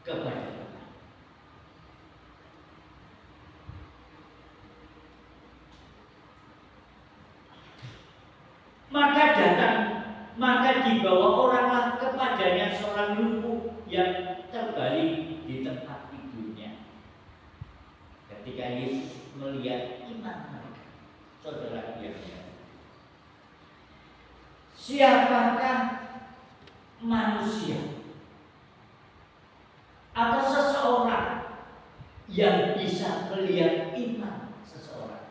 kepada Tuhan. Maka dibawa oranglah kepadanya seorang lumpuh yang terbalik di tempat tidurnya. Ketika Yesus melihat iman mereka, saudara yang siapakah manusia atau seseorang yang bisa melihat iman seseorang?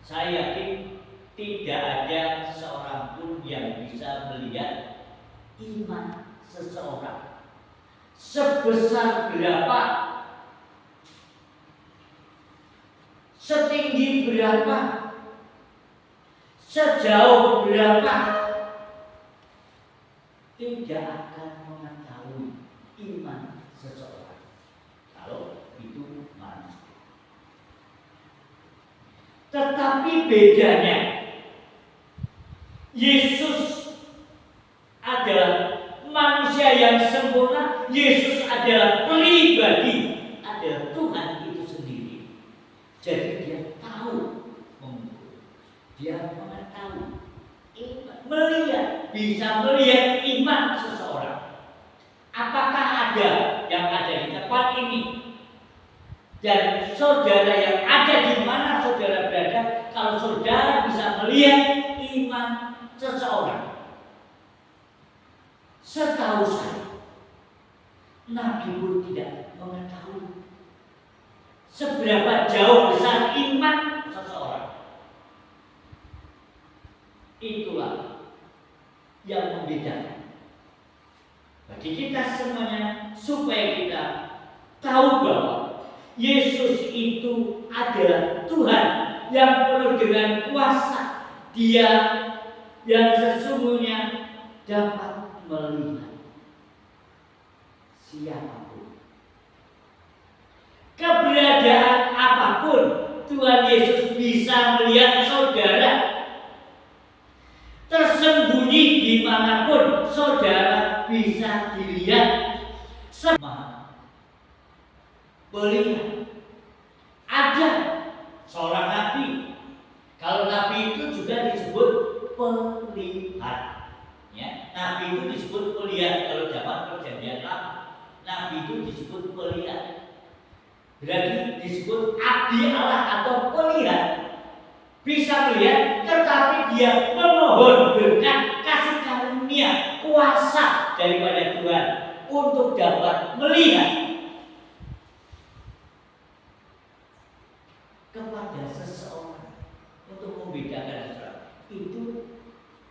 Saya yakin tidak ada seorang pun yang bisa melihat iman seseorang. Sebesar berapa, setinggi berapa, sejauh berapa, tidak akan mengetahui iman seseorang kalau itu manusia. Tetapi bedanya, Yesus adalah manusia yang sempurna. Yesus adalah pribadi, adalah Tuhan itu sendiri. Jadi dia tahu mengukur, dia mengetahui, melihat, bisa melihat iman seseorang. Apakah ada yang ada di tempat ini? Dan saudara yang ada di mana saudara berada, kalau saudara bisa melihat iman seseorang, setahu saya, Nabi pun tidak mengetahui seberapa jauh besar iman seseorang. Itulah yang membedakan bagi kita semuanya, supaya kita tahu bahwa Yesus itu adalah Tuhan yang penuh dengan kuasa. Dia yang sesungguhnya dapat melihat siapapun, keberadaan apapun. Tuhan Yesus bisa melihat saudara. Tersembunyi dimanapun saudara bisa dilihat. Melihat. Ada seorang nabi. Kalau nabi itu juga disebut pelihat. Ya, nabi itu disebut pelihat. Kalau zaman perjanjian lama, nabi itu disebut pelihat. Berarti disebut abdi Allah atau pelihat. Bisa melihat, tetapi dia memohon berkat, kasih karunia, kuasa daripada Tuhan untuk dapat melihat kepada seseorang. Untuk membedakan seseorang itu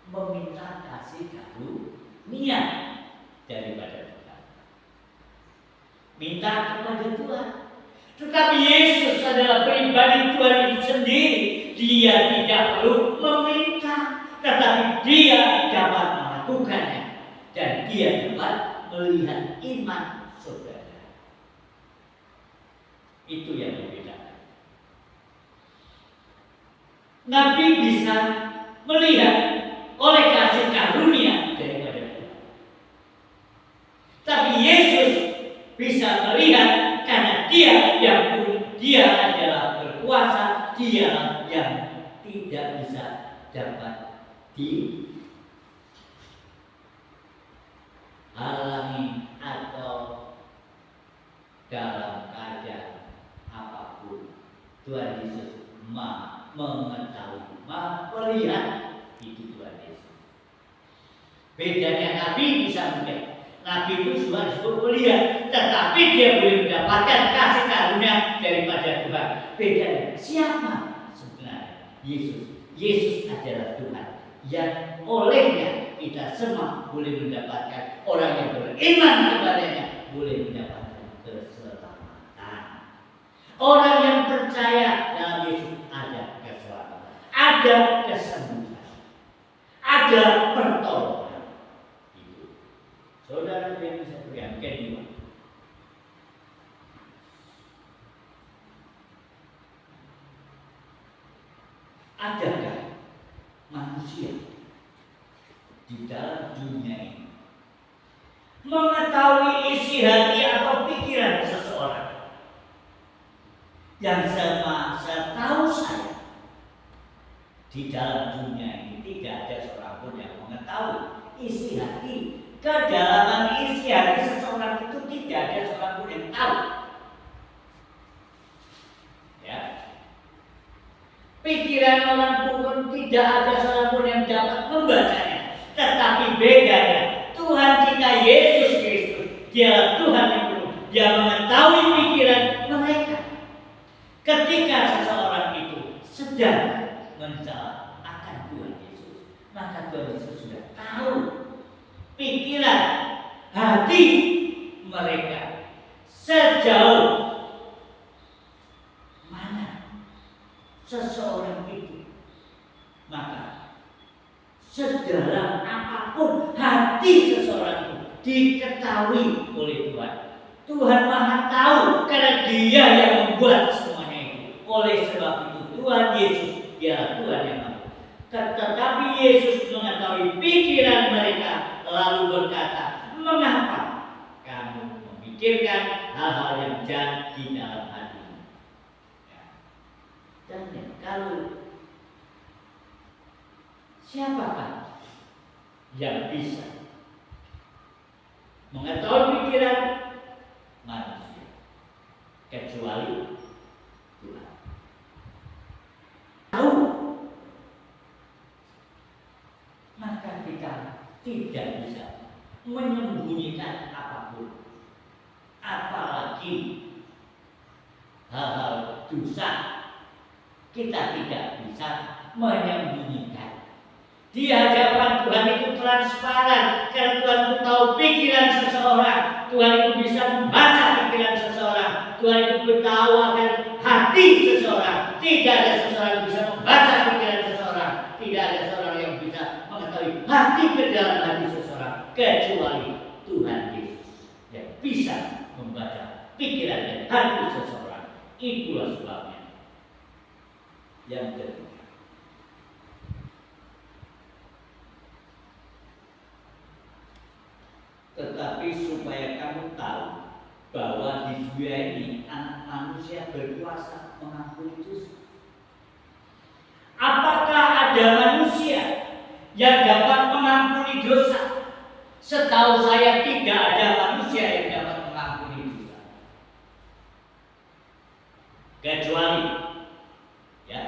meminta kasih karunia daripada Tuhan, minta kepada Tuhan. Tetapi Yesus adalah pribadi Tuhan itu sendiri. Dia tidak perlu meminta, tetapi dia dapat melakukannya, dan dia dapat melihat iman saudara. Itu yang membedakan. Nabi bisa melihat oleh kasih karunia daripada Tuhan, tapi Yesus bisa melihat karena dia adalah berkuasa. Dia yang tidak bisa dapat dihalangi atau dalam keadaan apapun. Tuhan Yesus Maha mengetahui, Maha melihat. Itu Tuhan Yesus. Bedanya Nabi bisa melihat. Nabi itu cuma disebut melihat, tetapi dia boleh mendapatkan kasih karunia daripada Tuhan. Bedanya siapa sebenarnya? Yesus. Yesus adalah Tuhan yang olehnya kita semua boleh mendapatkan, orang yang beriman kepadanya boleh mendapatkan keselamatan. Orang yang percaya dalam Yesus ada keselamatan, ada kesembuhan, ada pertolongan. Saudara yang bisa berikan kedua, adakah manusia di dalam dunia ini. Mengetahui isi hati atau pikiran seseorang. Yang setahu saya, di dalam dunia ini tidak ada seorang pun yang mengetahui isi hati. Kedalaman isi hati seseorang itu tidak ada seorang pun yang tahu. Ya. Pikiran orang pun tidak ada seorang pun yang dapat membacanya. Tetapi bedanya, Tuhan kita Yesus Kristus, Dialah Tuhan yang mengetahui pikiran mereka. Ketika seseorang itu sedang mencela akan Tuhan Yesus, maka Tuhan Yesus sudah tahu pikiran hati mereka sejauh mana seseorang itu. Maka sedalam apapun hati seseorang itu diketahui oleh Tuhan. Tuhan Maha tahu karena Dia yang membuat semuanya itu. Oleh sebab itu Tuhan Yesus Dia Tuhan yang maha. Tetapi Yesus mengetahui pikiran mereka lalu berkata, mengapa kamu memikirkan hal-hal yang jahat di dalam hatimu? Ya. Dan kalau siapakah yang bisa mengetahui pikiran manusia kecuali Tuhan? Tahu, maka kita tidak bisa menyembunyikan apapun, apalagi hal-hal dosa. Kita tidak bisa menyembunyikan. Di hadapan Tuhan itu transparan, karena Tuhan itu tahu pikiran seseorang. Tuhan itu bisa membaca pikiran seseorang. Tuhan itu tahu akan hati seseorang. Tidak ada seseorang yang bisa membaca pikiran seseorang. Tidak ada seseorang yang bisa mengetahui hati ke dalam hati seseorang kecuali Tuhan Yesus yang bisa membaca pikiran dan hati seseorang. Itulah sebabnya. Yang kedua, tetapi supaya kamu tahu bahwa di dunia ini anak manusia berkuasa mengampuni dosa. Apakah ada manusia yang dapat mengampuni dosa? Setahu saya tidak ada manusia yang dapat mengampuni dosa. Kecuali ya,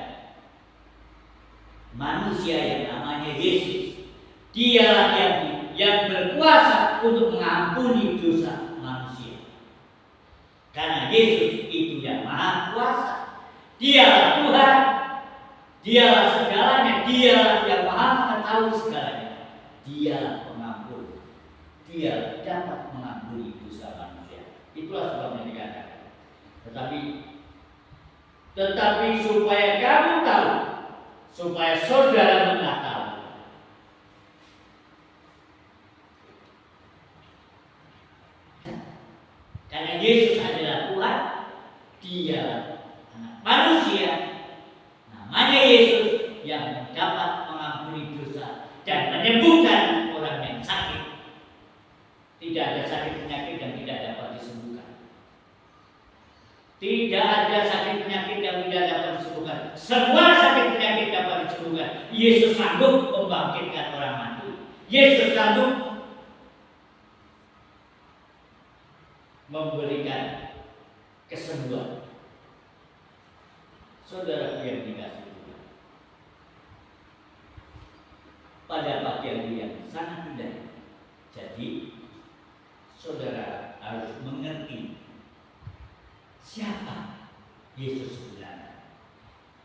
manusia yang namanya Yesus. Dialah yang berkuasa untuk mengampuni dosa manusia. Karena Yesus itu yang maha kuasa. Dialah Tuhan, Dialah segalanya, Dialah yang maha mengetahui segalanya. Dialah pengampun. Dia dapat mengampuni dosa manusia. Itulah sebabnya dikatakan. Tetapi supaya kamu tahu, supaya saudara mengetahui, karena Yesus adalah Tuhan, Dia anak manusia, namanya Yesus yang dapat mengampuni dosa dan menyembuhkan orang yang sakit. Tidak ada sakit penyakit yang tidak dapat disembuhkan. Tidak ada sakit penyakit yang tidak dapat disembuhkan. Semua sakit penyakit dapat disembuhkan. Yesus sanggup membangkitkan orang mati. Yesus sanggup memberikan kesembuhan. Saudara yang dikasihi Tuhan, pada pagi hari yang sangat indah, jadi saudara harus mengerti siapa Yesus sebenarnya.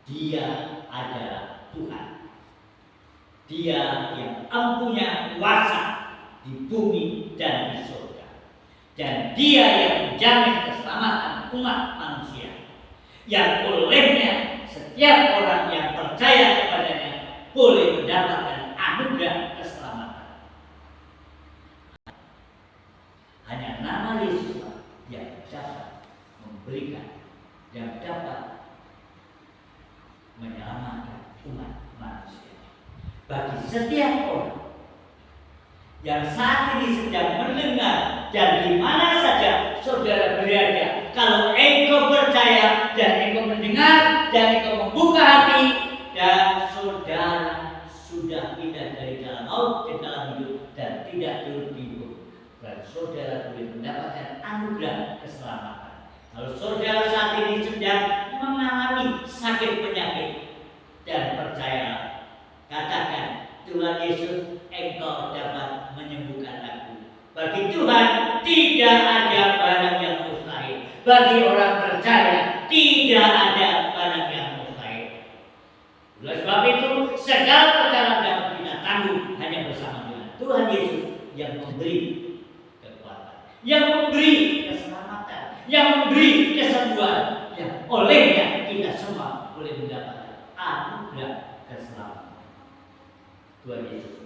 Dia adalah Tuhan. Dia yang empunya kuasa di bumi dan di surga. Dan Dia yang menjamin keselamatan umat manusia, yang olehnya setiap orang yang percaya kepadanya boleh mendapatkan anugerah keselamatan. Hanya nama Yesus yang dapat memberikan, yang dapat menyelamatkan umat manusia. Bagi setiap orang yang saat ini sedang mendengar dan di mana saja saudara berada, kalau engkau percaya dan engkau mendengar dan engkau membuka hati, dan saudara sudah pindah dari dalam maut ke dalam hidup dan tidak turut dihukum, dan saudara boleh mendapatkan anugerah keselamatan. Kalau saudara saat ini sedang mengalami sakit penyakit dan percayalah, katakan, Tuhan Yesus, engkau dapat menyembuhkan aku. Bagi Tuhan tidak ada barang yang mustahil. Bagi orang percaya tidak ada barang yang mustahil. Oleh sebab itu segala perkara dapat kita tanggung hanya bersama Tuhan. Tuhan Yesus yang memberi kekuatan, yang memberi keselamatan, yang memberi kesembuhan, yang olehnya kita semua boleh mendapatkan anugerah keselamatan. Tuhan Yesus